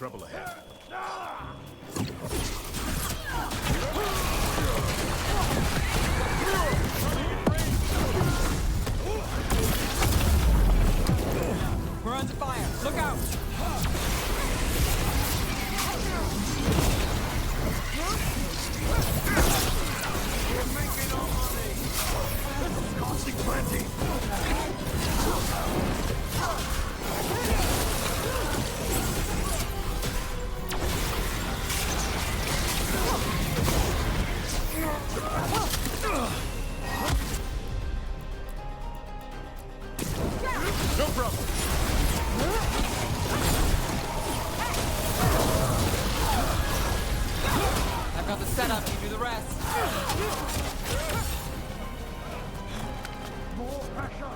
trouble ahead. We're under fire. Look out! We're making our money! This is costing plenty! No problem! I've got the setup, you do the rest. More pressure!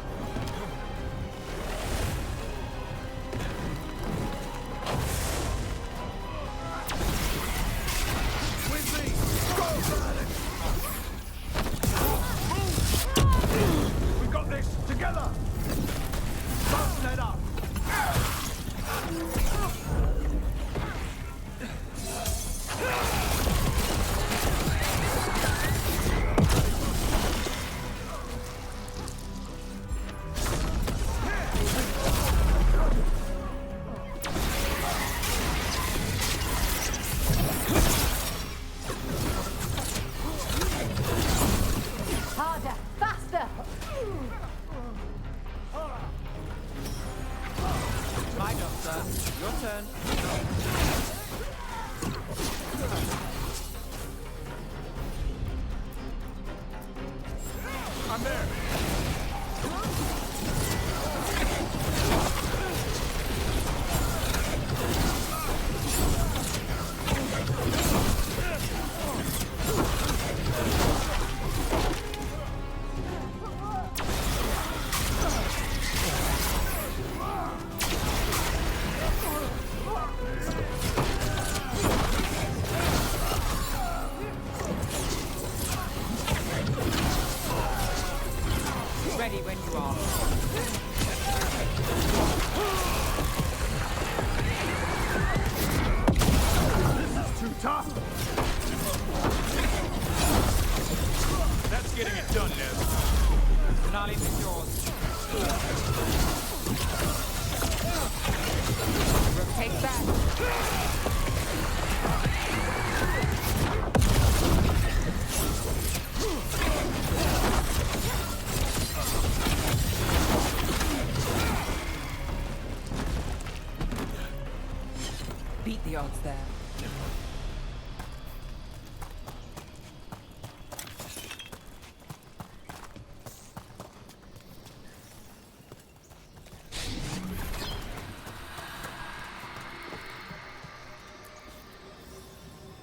With me! Go, Alex! We've got this! Together! Both set up! Harder! Faster! My job, sir. Your turn. I'm there! Ready when you are. This is too tough! That's getting it done, Nev. Denali is yours. Rotate back. Beat the odds there.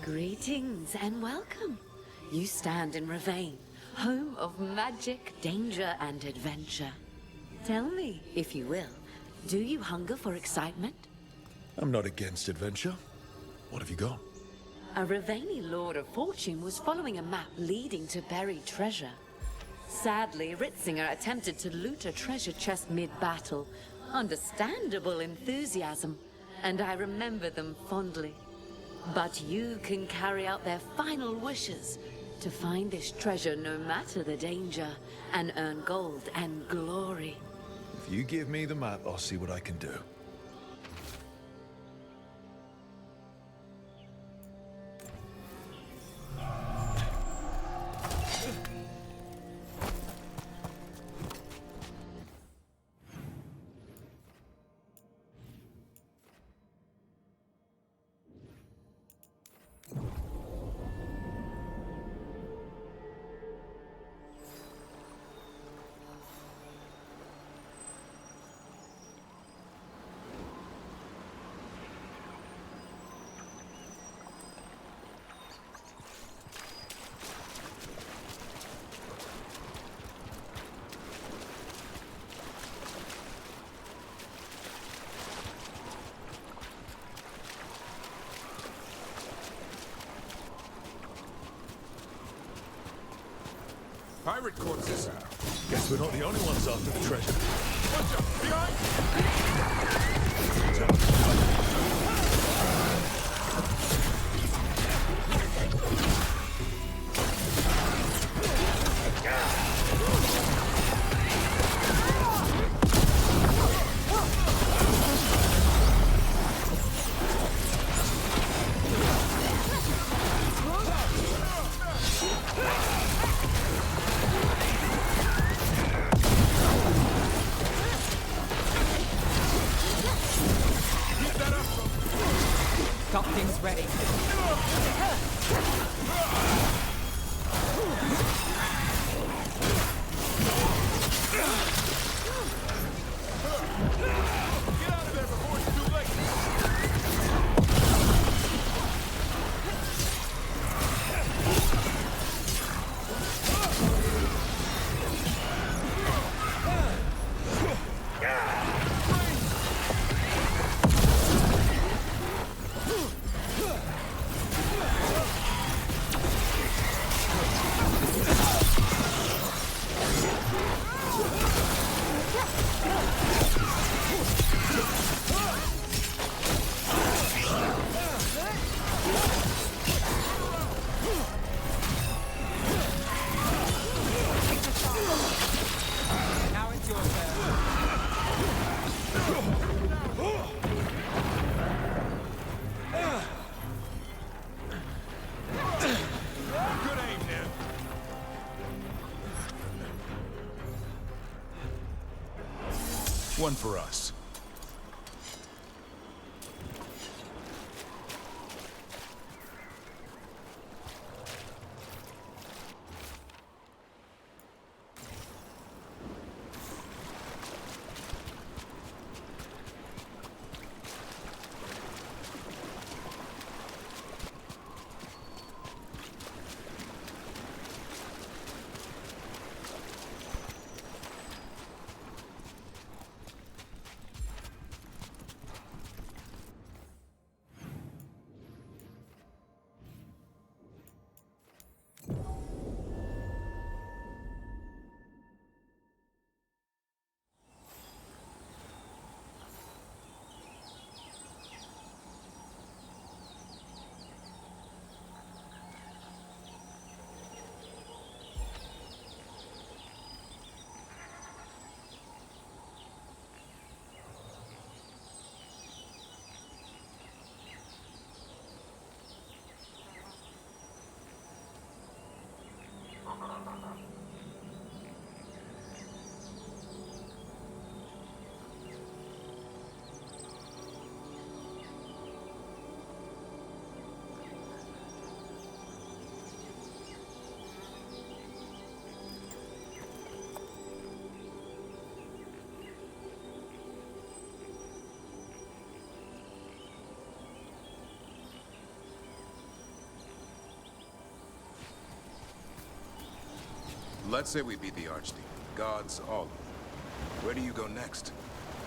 Greetings and welcome. You stand in Ravane, home of magic, danger, and adventure. Tell me, if you will, do you hunger for excitement? I'm not against adventure. What have you got? A Ravani Lord of Fortune was following a map leading to buried treasure. Sadly, Ritzinger attempted to loot a treasure chest mid-battle. Understandable enthusiasm, and I remember them fondly. But you can carry out their final wishes to find this treasure no matter the danger, and earn gold and glory. If you give me the map, I'll see what I can do. Pirate corpses. Guess we're not the only ones after the treasure. Watch out! Behind! Got things ready. Get out of there before it's too late! Now it's your turn. Good aim, Ned. One for us. Let's say we beat the Archdeacon. Gods, all of them. Where do you go next?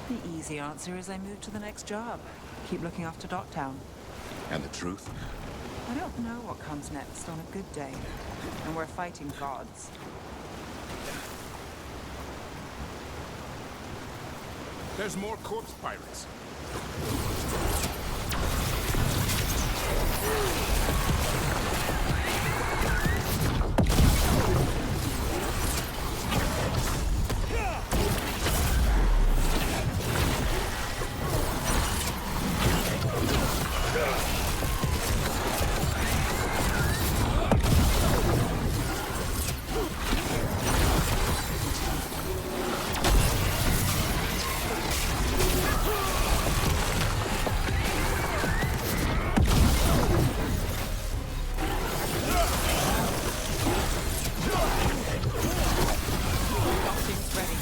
The easy answer is I move to the next job. Keep looking after Dogtown. And the truth? I don't know what comes next on a good day. And we're fighting gods. There's more corpse pirates. Got things ready.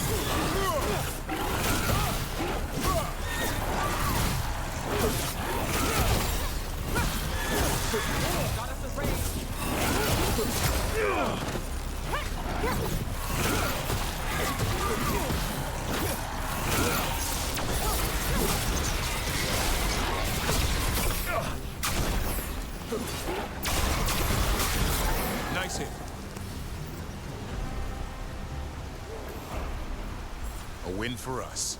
Got us a raise. Nice hit. A win for us.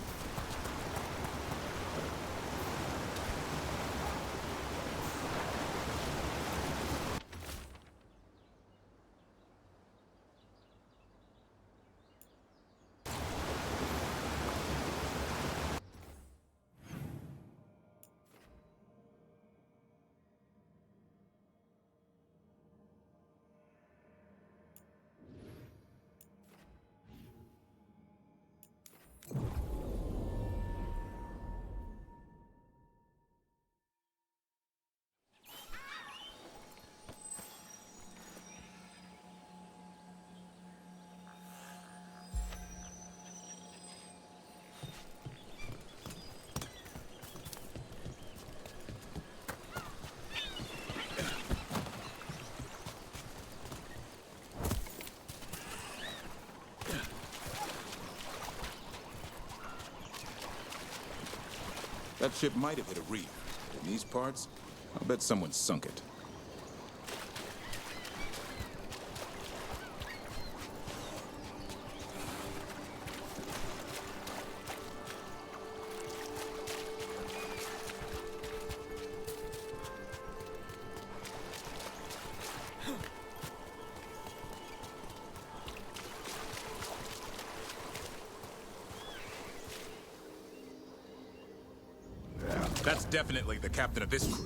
That ship might have hit a reef. In these parts, I'll bet someone sunk it. That's definitely the captain of this crew.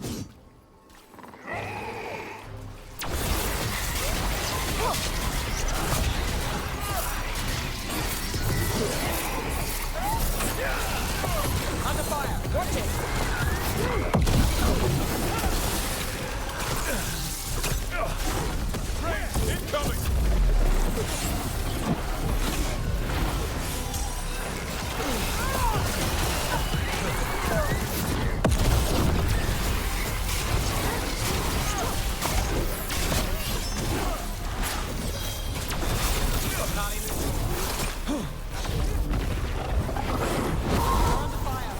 Under fire! Watch it! Incoming! Not even... We're under fire!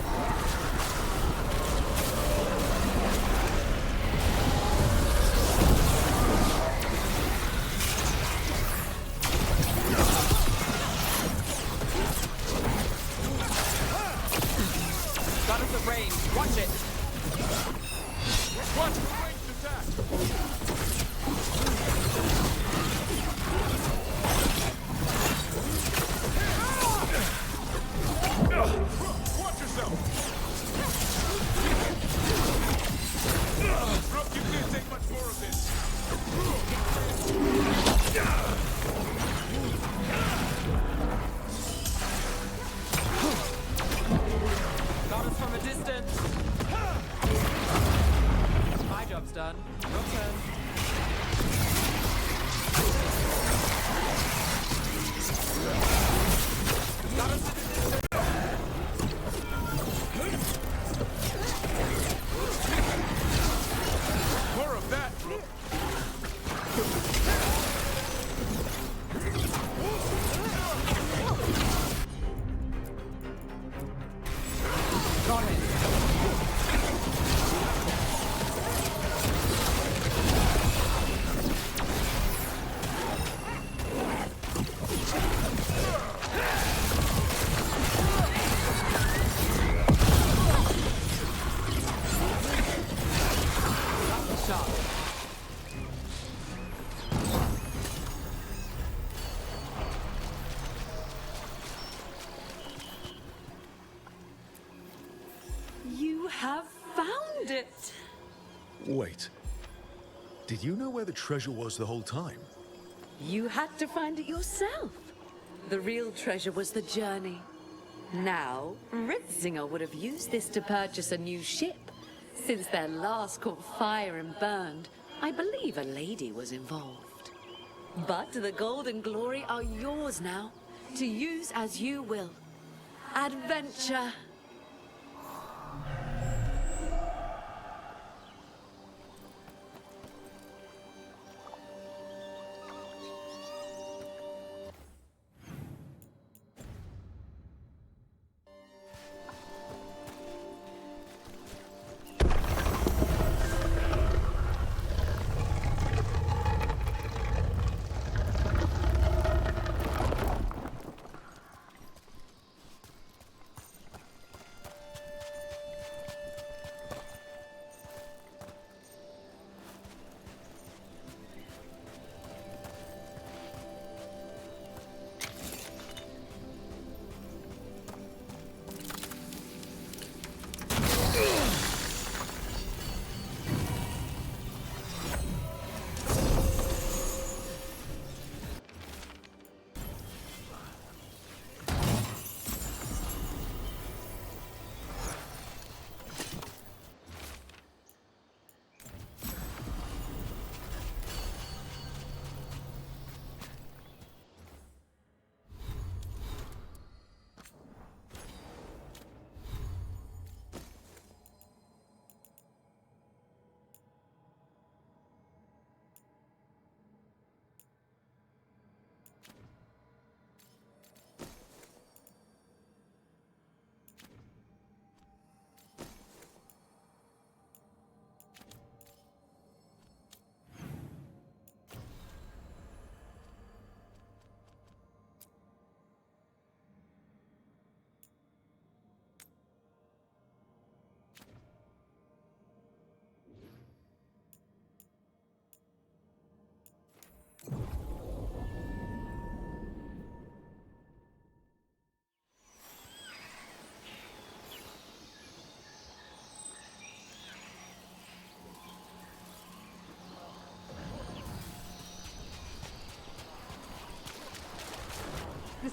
Got us at range. Watch it! Watch the ranged attack! Watch yourself! Rook, you can't take much more of this. Got us from a distance. My job's done. Your turn. Got us at a distance. More of that, Rook. Got it. That's the shot. You have found it! Wait. Did you know where the treasure was the whole time? You had to find it yourself. The real treasure was the journey. Now, Ritzinger would have used this to purchase a new ship. Since their last caught fire and burned, I believe a lady was involved. But the gold and glory are yours now, to use as you will. Adventure!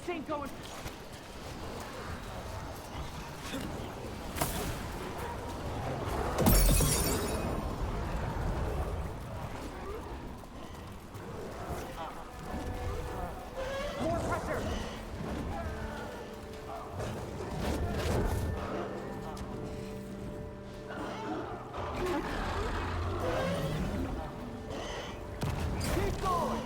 This ain't going... More pressure! Keep going!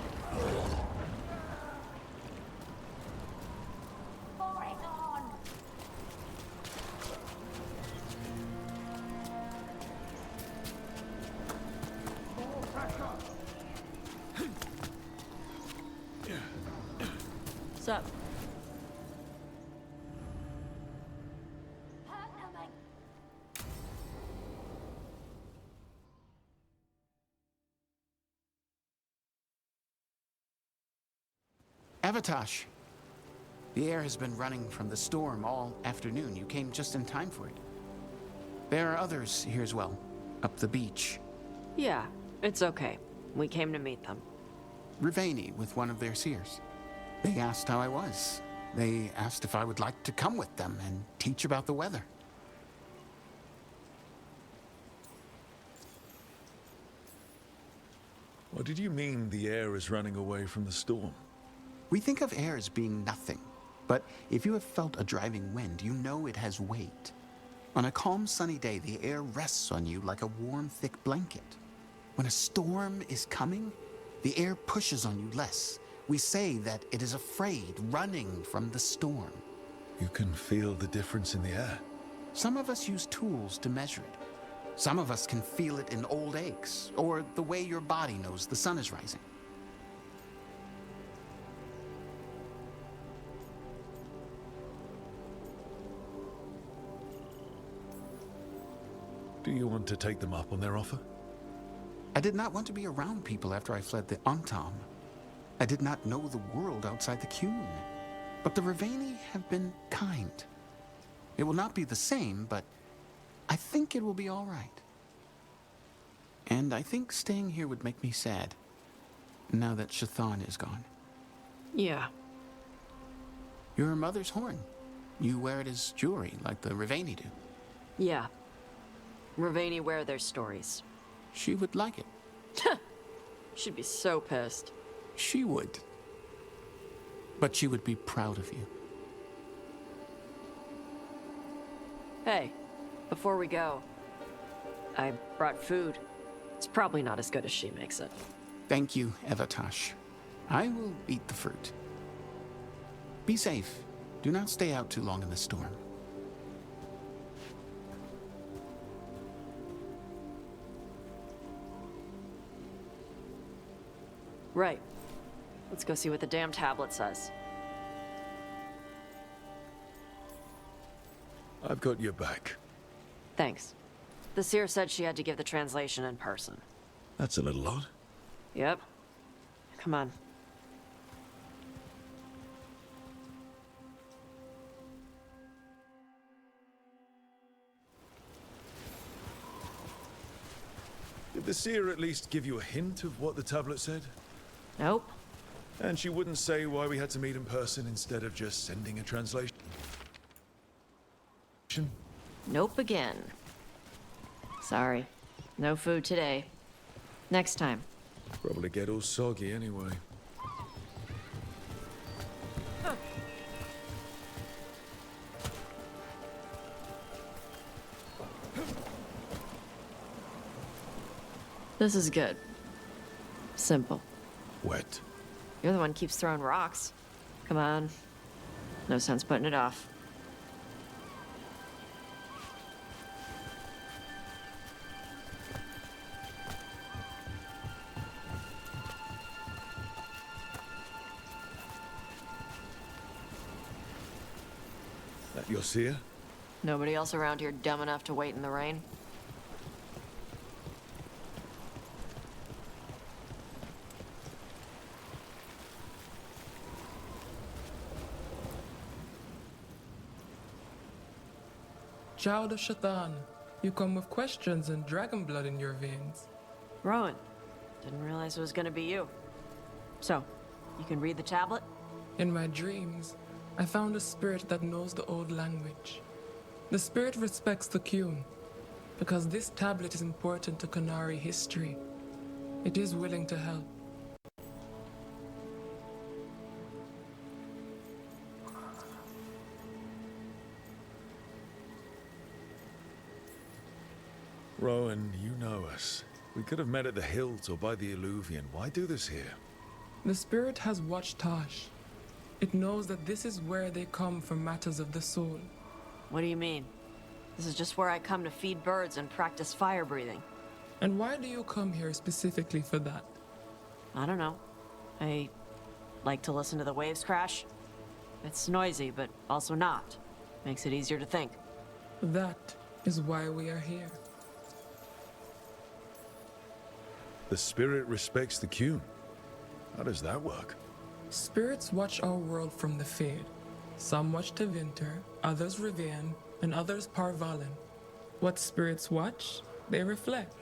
What's up? Avatosh. The air has been running from the storm all afternoon. You came just in time for it. There are others here as well, up the beach. Yeah, it's okay. We came to meet them. Rivaini with one of their seers. They asked how I was. They asked if I would like to come with them and teach about the weather. What did you mean the air is running away from the storm? We think of air as being nothing, but if you have felt a driving wind, you know it has weight. On a calm, sunny day, the air rests on you like a warm, thick blanket. When a storm is coming, the air pushes on you less. We say that it is afraid, running from the storm. You can feel the difference in the air. Some of us use tools to measure it. Some of us can feel it in old aches, or the way your body knows the sun is rising. Do you want to take them up on their offer? I did not want to be around people after I fled the Antam. I did not know the world outside the Qun. But the Rivaini have been kind. It will not be the same, but I think it will be all right. And I think staying here would make me sad, now that Shathan is gone. Yeah. Your mother's horn. You wear it as jewelry, like the Rivaini do. Yeah. Rivaini wear their stories. She would like it. She'd be so pissed. She would. But she would be proud of you. Hey, before we go, I brought food. It's probably not as good as she makes it. Thank you, Avatosh. I will eat the fruit. Be safe. Do not stay out too long in the storm. Right. Let's go see what the damn tablet says. I've got your back. Thanks. The seer said she had to give the translation in person. That's a little odd. Yep. Come on. Did the seer at least give you a hint of what the tablet said? Nope. And she wouldn't say why we had to meet in person instead of just sending a translation? Nope again. Sorry. No food today. Next time. Probably get all soggy anyway. This is good. Simple. Wet. You're the one who keeps throwing rocks. Come on. No sense putting it off. That your seer? Nobody else around here dumb enough to wait in the rain? Child of Shaitan, you come with questions and dragon blood in your veins. Rowan. Didn't realize it was gonna be you. So, you can read the tablet? In my dreams, I found a spirit that knows the old language. The spirit respects the Qun, because this tablet is important to Qunari history. It is willing to help. Rowan, you know us. We could have met at the hills or by the Alluvion. Why do this here? The spirit has watched Tosh. It knows that this is where they come for matters of the soul. What do you mean? This is just where I come to feed birds and practice fire breathing. And why do you come here specifically for that? I don't know. I like to listen to the waves crash. It's noisy, but also not. Makes it easier to think. That is why we are here. The spirit respects the Qun. How does that work? Spirits watch our world from the Fade. Some watch Tevinter, others Rivian, and others Parvalin. What spirits watch, they reflect.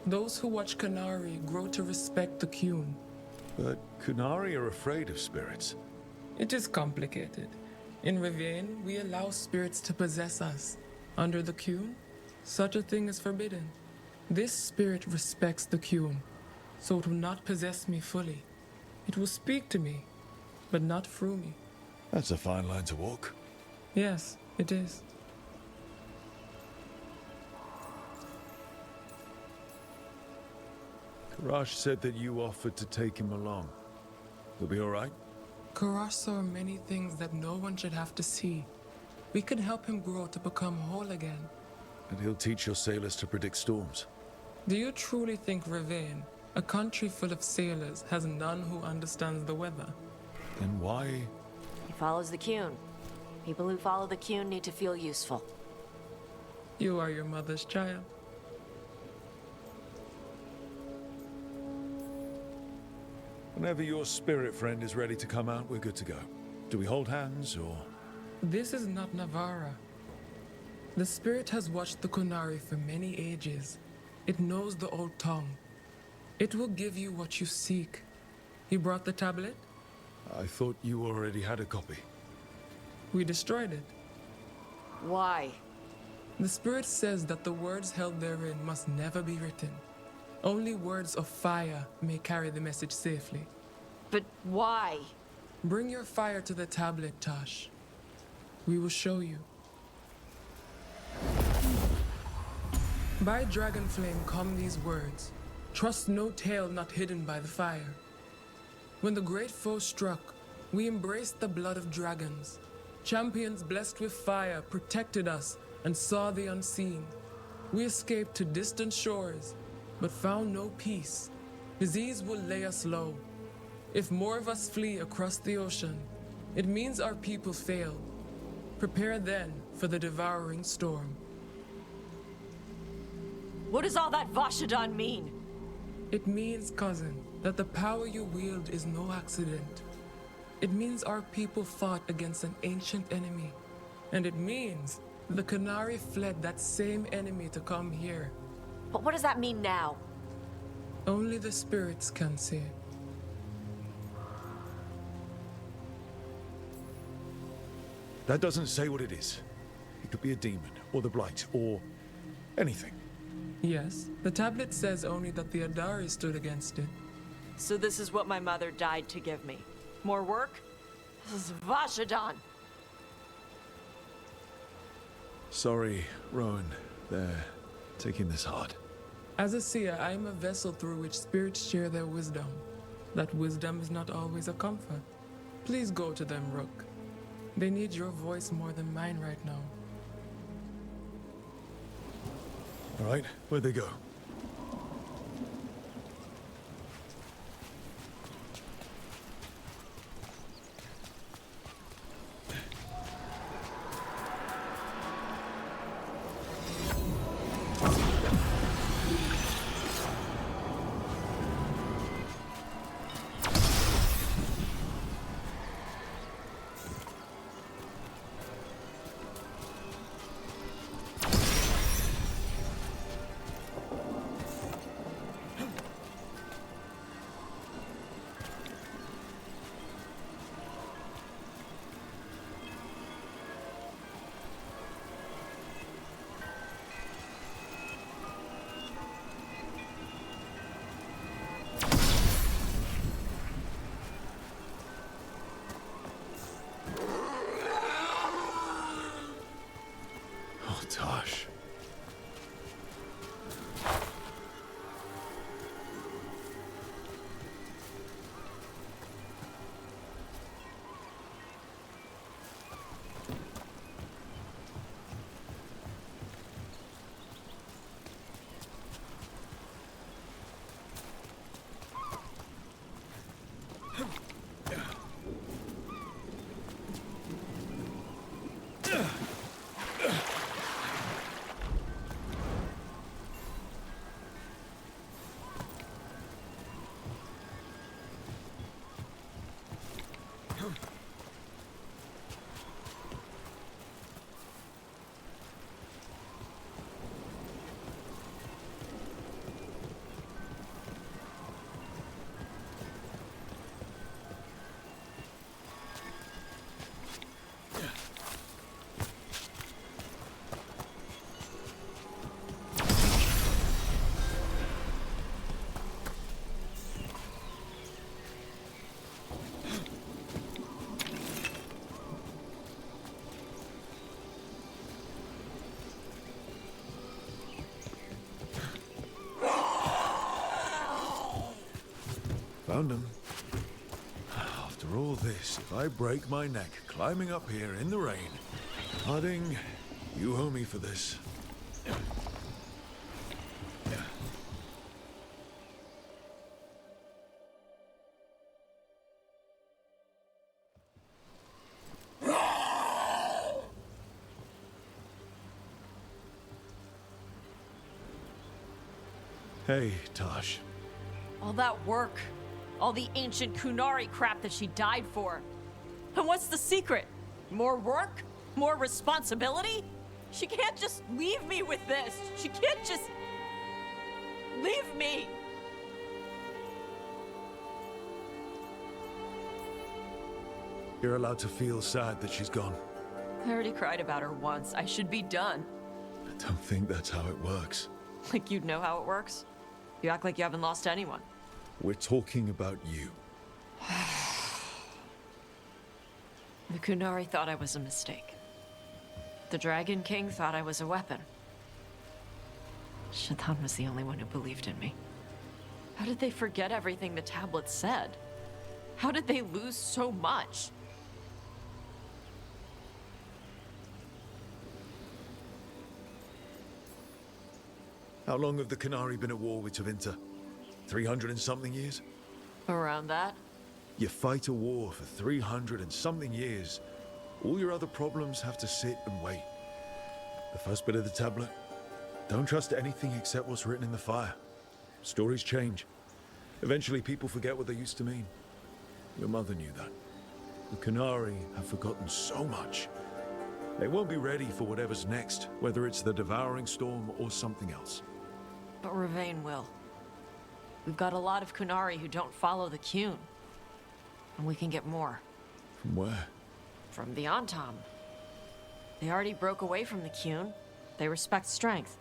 Those who watch Qunari grow to respect the Qun. But Qunari are afraid of spirits. It is complicated. In Rivian, we allow spirits to possess us. Under the Qun, such a thing is forbidden. This spirit respects the Qun, so it will not possess me fully. It will speak to me, but not through me. That's a fine line to walk. Yes, it is. Karash said that you offered to take him along. He'll be all right? Karash saw many things that no one should have to see. We can help him grow to become whole again. And he'll teach your sailors to predict storms. Do you truly think Rivain, a country full of sailors, has none who understands the weather? Then why? He follows the Qun. People who follow the Qun need to feel useful. You are your mother's child. Whenever your spirit friend is ready to come out, we're good to go. Do we hold hands, or...? This is not Navara. The spirit has watched the Qunari for many ages. It knows the old tongue. It will give you what you seek. You brought the tablet? I thought you already had a copy. We destroyed it. Why? The spirit says that the words held therein must never be written. Only words of fire may carry the message safely. But why? Bring your fire to the tablet, Tosh. We will show you. By dragon flame come these words. Trust no tale not hidden by the fire. When the great foe struck, we embraced the blood of dragons. Champions blessed with fire protected us and saw the unseen. We escaped to distant shores, but found no peace. Disease will lay us low. If more of us flee across the ocean, it means our people failed. Prepare then for the devouring storm. What does all that Vashadan mean? It means, cousin, that the power you wield is no accident. It means our people fought against an ancient enemy. And it means the Qunari fled that same enemy to come here. But what does that mean now? Only the spirits can say. That doesn't say what it is. It could be a demon, or the Blight, or anything. Yes, the tablet says only that the Adari stood against it. So this is what my mother died to give me. More work? This is Vashadan. Sorry, Rowan. They're taking this hard. As a seer, I am a vessel through which spirits share their wisdom. That wisdom is not always a comfort. Please go to them, Rook. They need your voice more than mine right now. All right, where'd they go? Found him. After all this, if I break my neck climbing up here in the rain, Harding, you owe me for this. Hey, Tosh. All that work, all the ancient Kunari crap that she died for. And what's the secret? More work? More responsibility? She can't just leave me with this. She can't just leave me. You're allowed to feel sad that she's gone. I already cried about her once. I should be done. I don't think that's how it works. Like you'd know how it works? You act like you haven't lost anyone. We're talking about you. The Kunari thought I was a mistake. The Dragon King thought I was a weapon. Shaitan was the only one who believed in me. How did they forget everything the tablets said? How did they lose so much? How long have the Qunari been at war with Tevinter? 300 and something years? Around that? You fight a war for 300 and something years. All your other problems have to sit and wait. The first bit of the tablet. Don't trust anything except what's written in the fire. Stories change. Eventually people forget what they used to mean. Your mother knew that. The Qunari have forgotten so much. They won't be ready for whatever's next, whether it's the devouring storm or something else. But Ravain will. We've got a lot of Qunari who don't follow the Qun. And we can get more. From where? From the Antam. They already broke away from the Qun. They respect strength.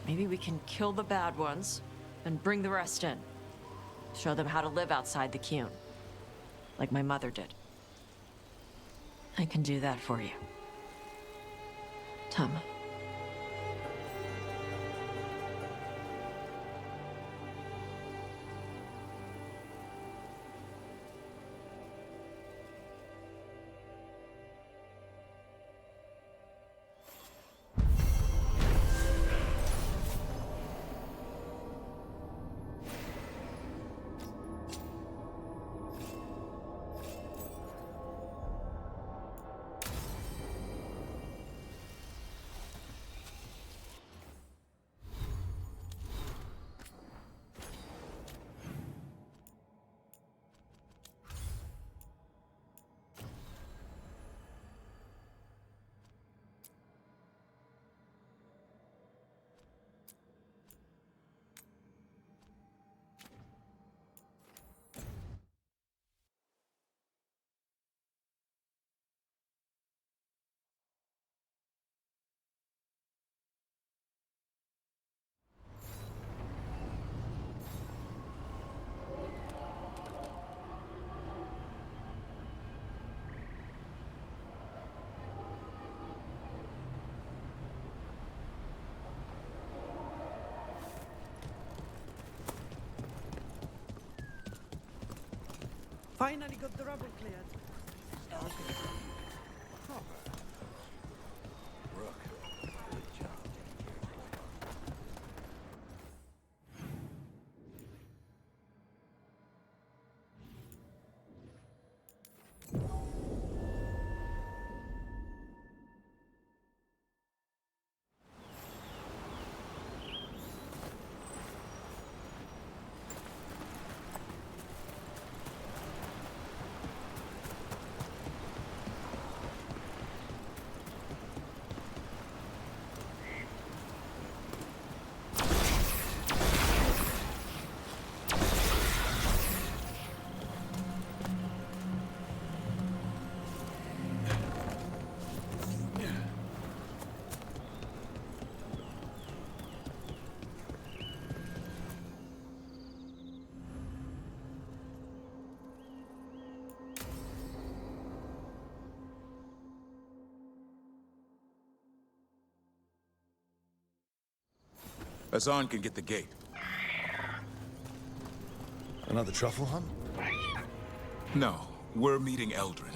Maybe we can kill the bad ones, and bring the rest in. Show them how to live outside the Qun. Like my mother did. I can do that for you. Tama. Finally got the rubble cleared. Hassan can get the gate. Another truffle hunt? No, we're meeting Eldrin,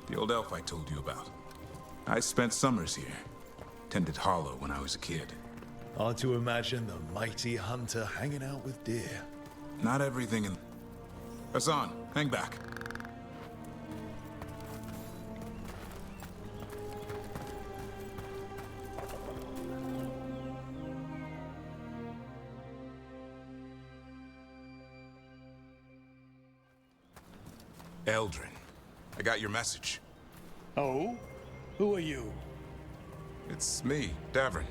the old elf I told you about. I spent summers here. Tended Hollow when I was a kid. Hard to imagine the mighty hunter hanging out with deer. Not everything in... Hassan, hang back. Eldrin, I got your message. Oh? Who are you? It's me, Davrin.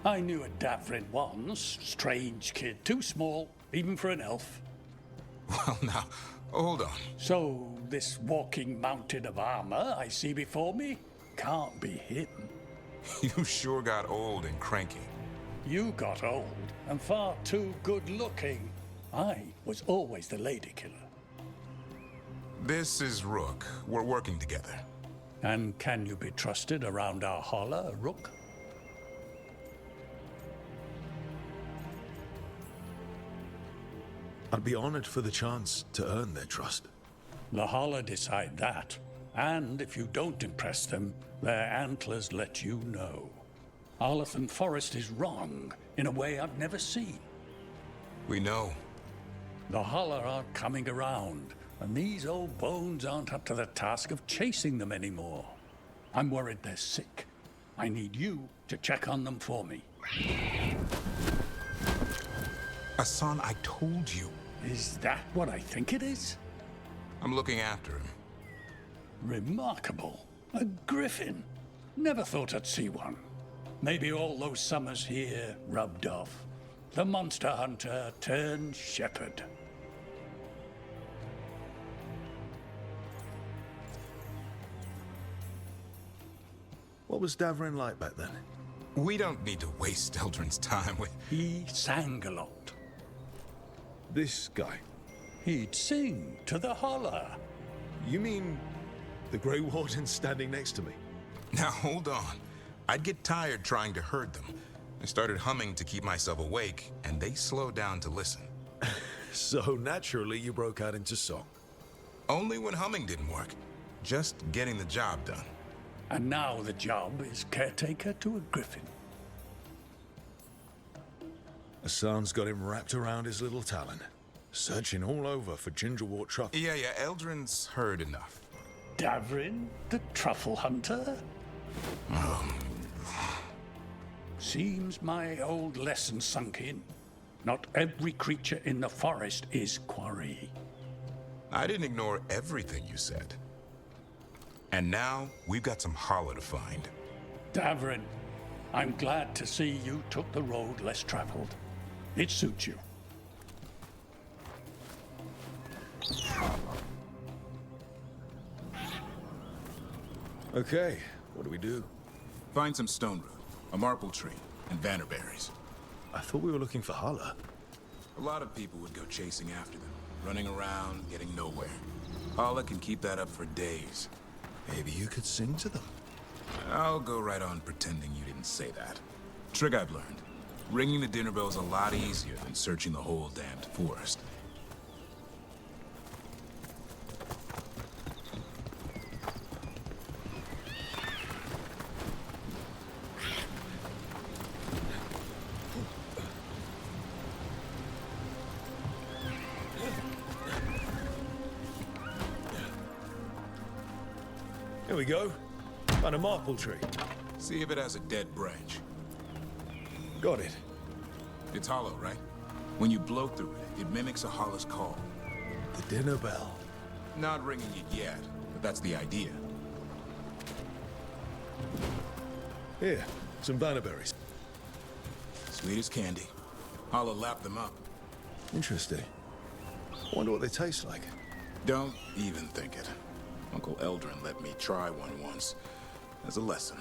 I knew a Davrin once. Strange kid. Too small, even for an elf. Well, now, hold on. So, this walking mountain of armor I see before me can't be hidden. You sure got old and cranky. You got old and far too good looking. I was always the lady killer. This is Rook. We're working together. And can you be trusted around our holler, Rook? I'd be honored for the chance to earn their trust. The holler decide that. And if you don't impress them, their antlers let you know. Arlathan Forest is wrong in a way I've never seen. We know. The holler aren't coming around, and these old bones aren't up to the task of chasing them anymore. I'm worried they're sick. I need you to check on them for me. Hassan, I told you. Is that what I think it is? I'm looking after him. Remarkable. A griffin. Never thought I'd see one. Maybe all those summers here rubbed off. The monster hunter turned shepherd. What was Davrin like back then? We don't need to waste Eldrin's time with... He sang a lot. This guy? He'd sing to the holler. You mean the Grey Warden standing next to me? Now, hold on. I'd get tired trying to herd them. I started humming to keep myself awake, and they slowed down to listen. So naturally, you broke out into song. Only when humming didn't work. Just getting the job done. And now the job is caretaker to a griffin. Hassan's got him wrapped around his little talon, searching all over for gingerwort truffle. Yeah, Eldrin's heard enough. Davrin, the truffle hunter? Seems my old lesson sunk in. Not every creature in the forest is quarry. I didn't ignore everything you said. And now, we've got some hollow to find. Davrin, I'm glad to see you took the road less traveled. It suits you. Okay, what do we do? Find some stone root, a marple tree, and vannerberries. I thought we were looking for Hala. A lot of people would go chasing after them, running around, getting nowhere. Hala can keep that up for days. Maybe you could sing to them. I'll go right on pretending you didn't say that. Trick I've learned. Ringing the dinner bell's a lot easier than searching the whole damned forest. Here we go. Found a marple tree. See if it has a dead branch. Got it. It's hollow, right? When you blow through it, it mimics a hollow's call. The dinner bell. Not ringing it yet, but that's the idea. Here, some vannerberries. Sweet as candy. Hollow lapped them up. Interesting. Wonder what they taste like. Don't even think it. Uncle Eldrin let me try one once. As a lesson.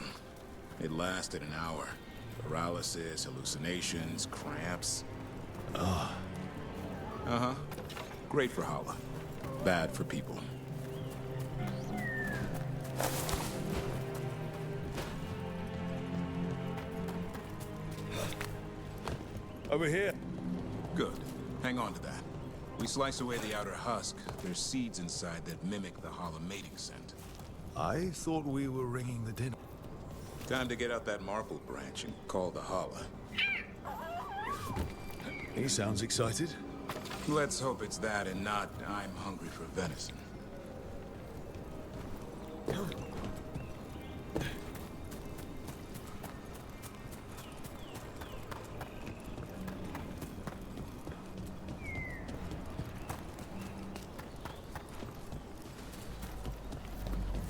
It lasted an hour. Paralysis, hallucinations, cramps. Uh-huh. Great for Hala. Bad for people. Over here. Good. Hang on to that. We slice away the outer husk. There's seeds inside that mimic the Hala mating scent. I thought we were ringing the dinner. Time to get out that marble branch and call the Hala. He sounds excited. Let's hope it's that and not I'm hungry for venison.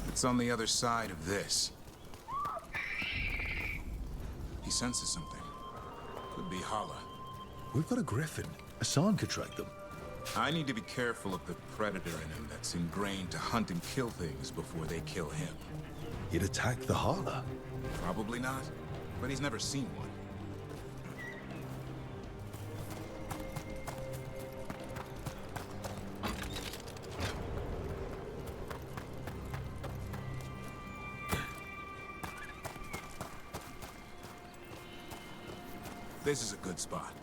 It's on the other side of this. He senses something. Could be Hala. We've got a griffin. Hassan could track them. I need to be careful of the predator in him that's ingrained to hunt and kill things before they kill him. He'd attack the Hala. Probably not, but he's never seen one. This is a good spot.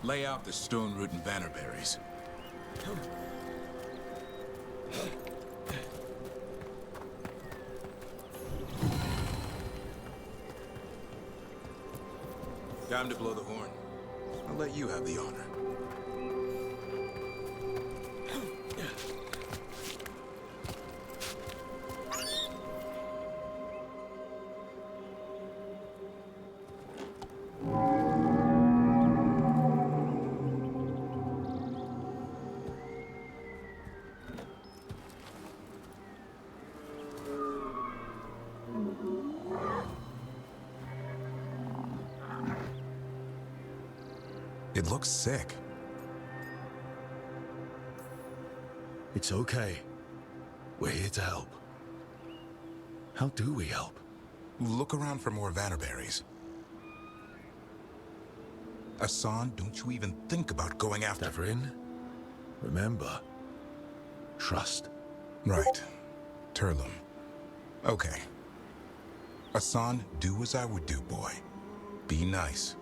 Lay out the stone root and bannerberries. Time to blow the horn. I'll let you have the honor. It looks sick. It's okay. We're here to help. How do we help? Look around for more vannerberries. Hassan, don't you even think about going after... Devrin, remember, trust. Right. Turlum. Okay. Hassan, do as I would do, boy. Be nice.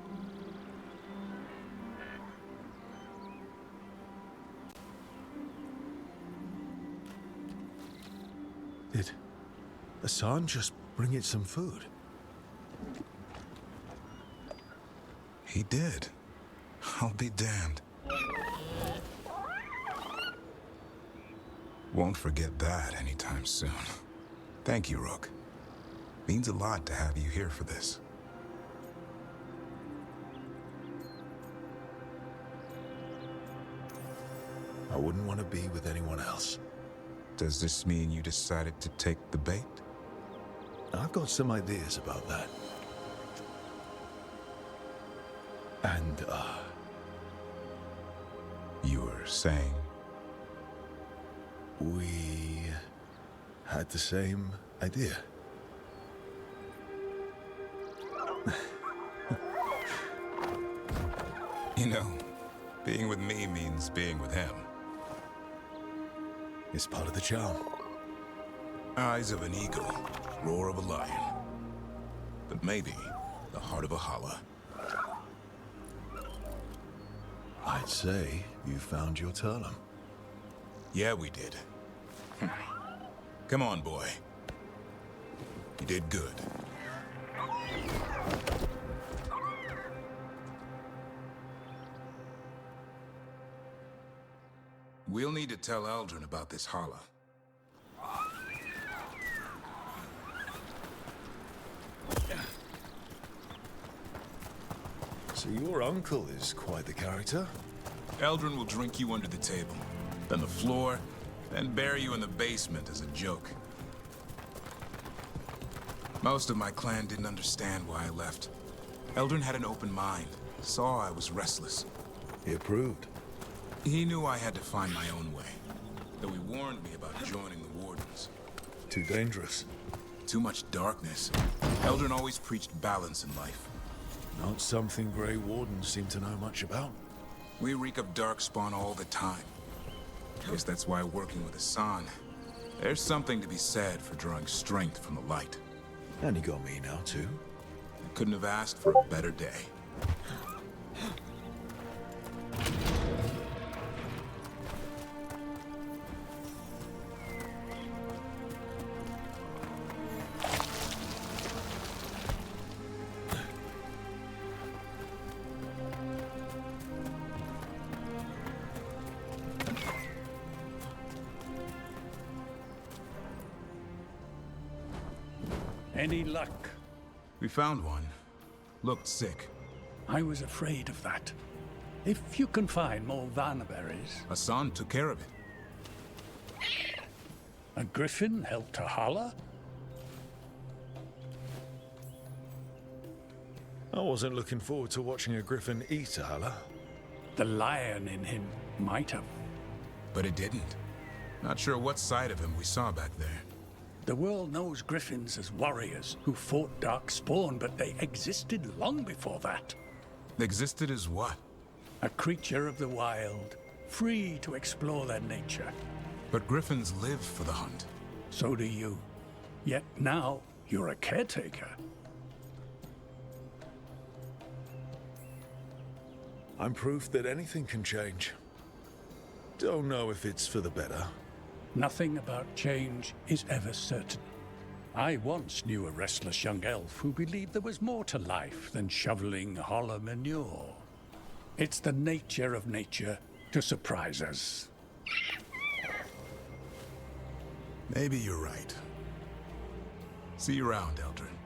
Did Hassan just bring it some food? He did. I'll be damned. Won't forget that anytime soon. Thank you, Rook. Means a lot to have you here for this. I wouldn't want to be with anyone else. Does this mean you decided to take the bait? I've got some ideas about that. And, You were saying? we had the same idea. You know, being with me means being with him. It's part of the charm. Eyes of an eagle, roar of a lion. But maybe the heart of a Hala. I'd say you found your Turlum. Yeah, we did. Come on, boy. You did good. We'll need to tell Eldrin about this Hala. So your uncle is quite the character. Eldrin will drink you under the table, then the floor, then bury you in the basement as a joke. Most of my clan didn't understand why I left. Eldrin had an open mind, saw I was restless. He approved. He knew I had to find my own way, though he warned me about joining the Wardens. Too dangerous. Too much darkness. Eldrin always preached balance in life. Not something Grey Wardens seem to know much about. We reek of darkspawn all the time. Guess that's why working with Hassan, there's something to be said for drawing strength from the light. And he got me now, too. I couldn't have asked for a better day. Any luck? We found one. Looked sick. I was afraid of that. If you can find more Vanaberries. Hassan took care of it. A griffin helped to holler? I wasn't looking forward to watching a griffin eat a Hala. The lion in him might have. But it didn't. Not sure what side of him we saw back there. The world knows griffins as warriors who fought Darkspawn, but they existed long before that. Existed as what? A creature of the wild, free to explore their nature. But griffins live for the hunt. So do you. Yet now, you're a caretaker. I'm proof that anything can change. Don't know if it's for the better. Nothing about change is ever certain. I once knew a restless young elf who believed there was more to life than shoveling hollow manure. It's the nature of nature to surprise us. Maybe you're right. See you around, Eldrin.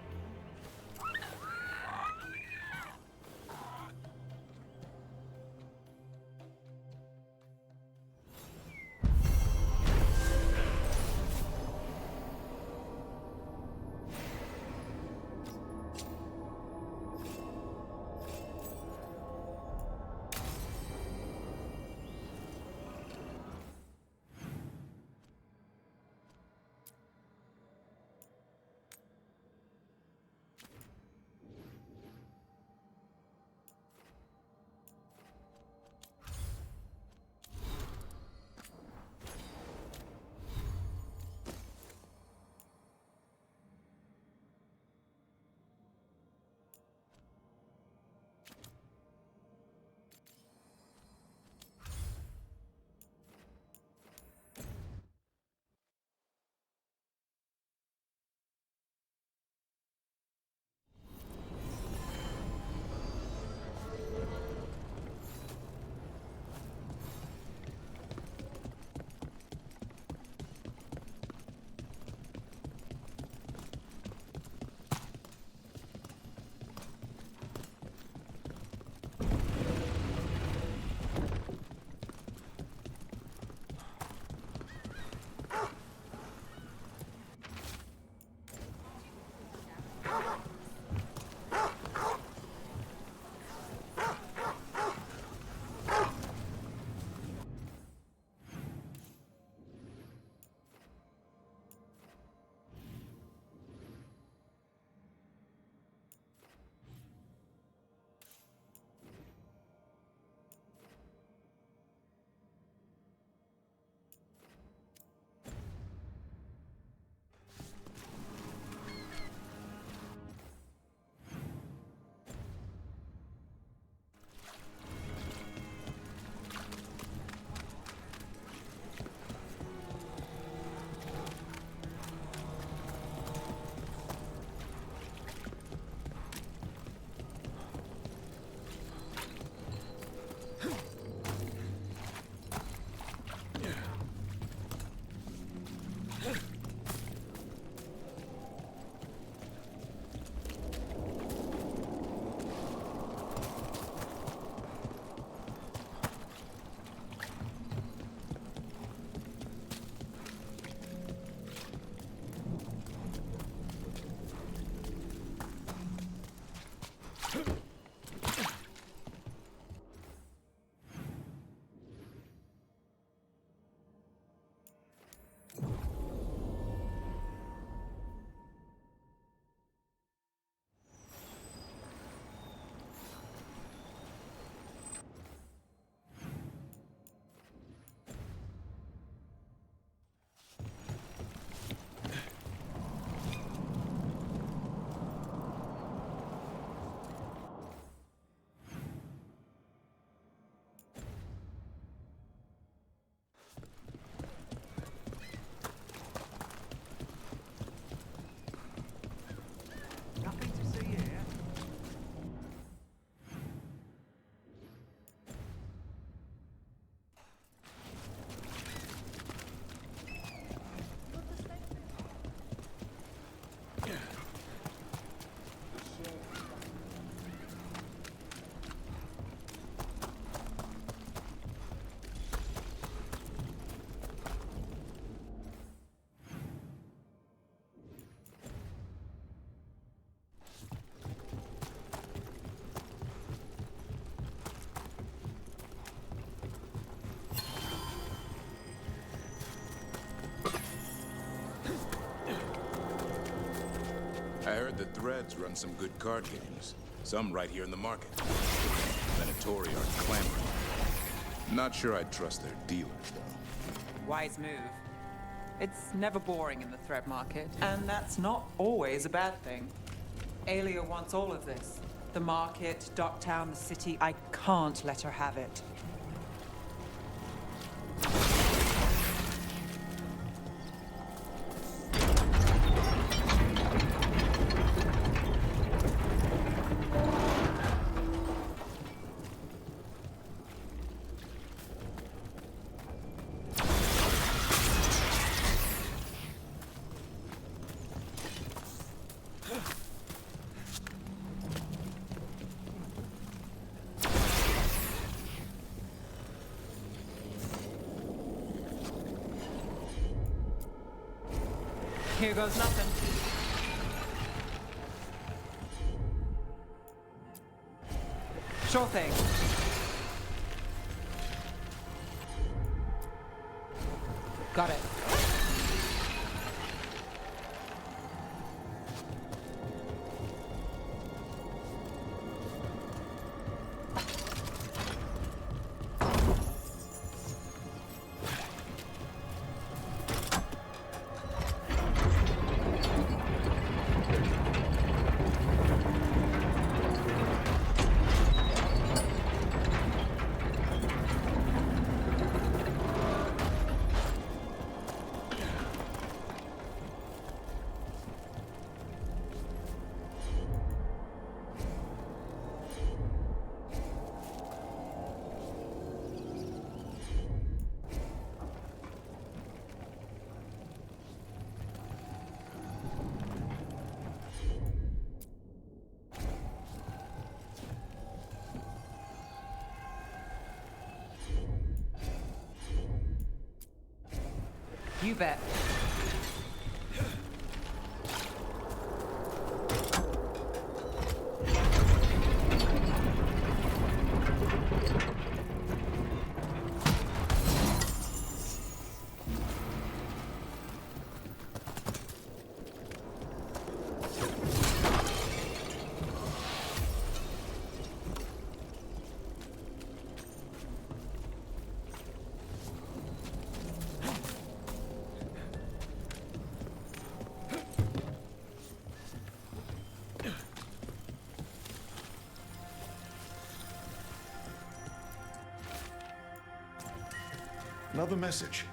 heard the Threads run some good card games. Some right here in the market. Venatori are clamoring. Not sure I'd trust their dealers, though. Wise move. It's never boring in the thread market, and that's not always a bad thing. Aelia wants all of this. The market, Docktown, the city. I can't let her have it. Here goes nothing. Sure thing. Got it. You bet. Another message.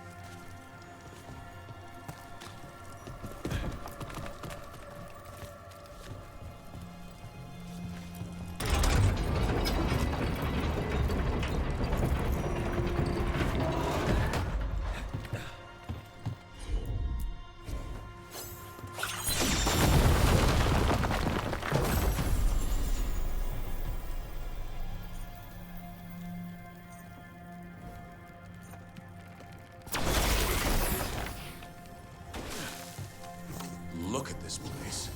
Look at this place.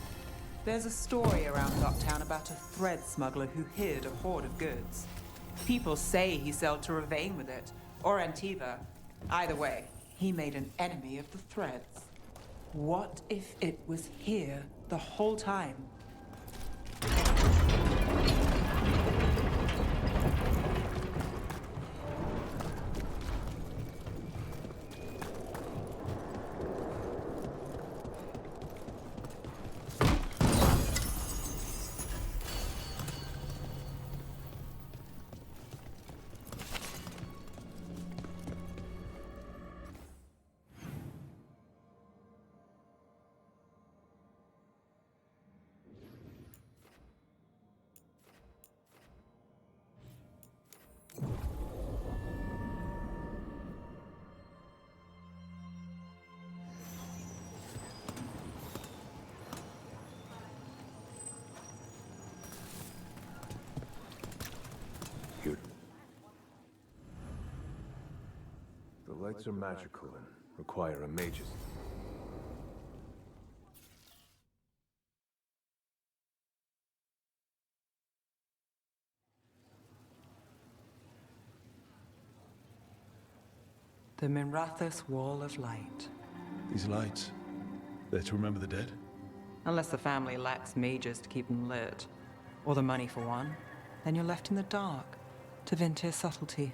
There's a story around Docktown about a thread smuggler who hid a hoard of goods. People say he sailed to Ravane with it, or Antiva. Either way, he made an enemy of the threads. What if it was here the whole time? The lights are magical and require a mage's. The Minrathous Wall of Light. These lights, they're to remember the dead? Unless the family lacks mages to keep them lit. Or the money for one. Then you're left in the dark to vent his subtlety.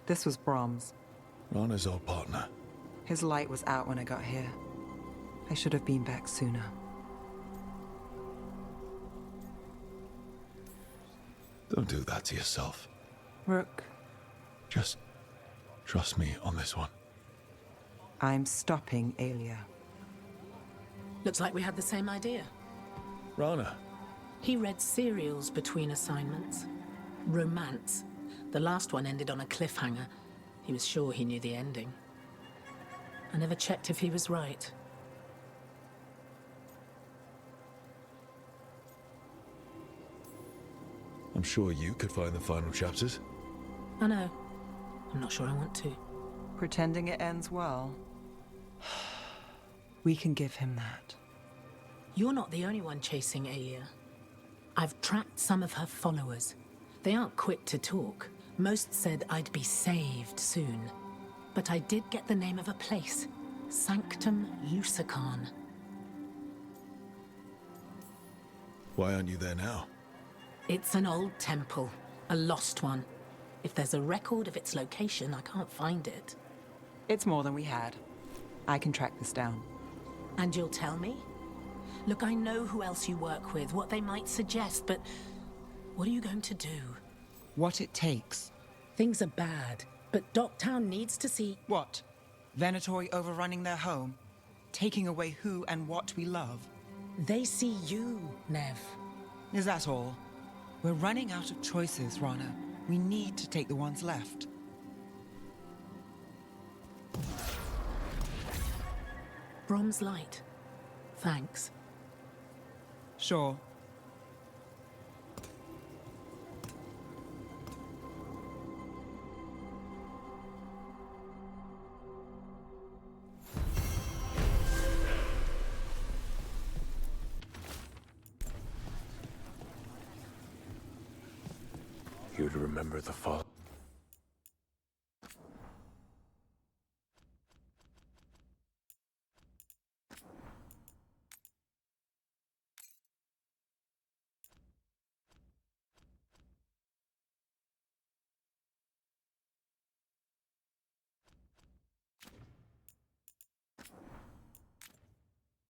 This was Brahms. Rana's old partner. His light was out when I got here. I should have been back sooner. Don't do that to yourself. Rook, Just trust me on this one. I'm stopping Alia. Looks like we had the same idea. Rana. He read serials between assignments. Romance. The last one ended on a cliffhanger. He was sure he knew the ending. I never checked if he was right. I'm sure you could find the final chapters. I know. I'm not sure I want to. Pretending it ends well. We can give him that. You're not the only one chasing Alia. I've tracked some of her followers. They aren't quick to talk. Most said I'd be saved soon. But I did get the name of a place. Sanctum Lucican. Why aren't you there now? It's an old temple. A lost one. If there's a record of its location, I can't find it. It's more than we had. I can track this down. And you'll tell me? Look, I know who else you work with, what they might suggest, but what are you going to do? What it takes. Things are bad, but Docktown needs to see... What? Venatori overrunning their home? Taking away who and what we love? They see you, Nev. Is that all? We're running out of choices, Rana. We need to take the ones left. Brom's light. Thanks. Sure. You'd remember the fall.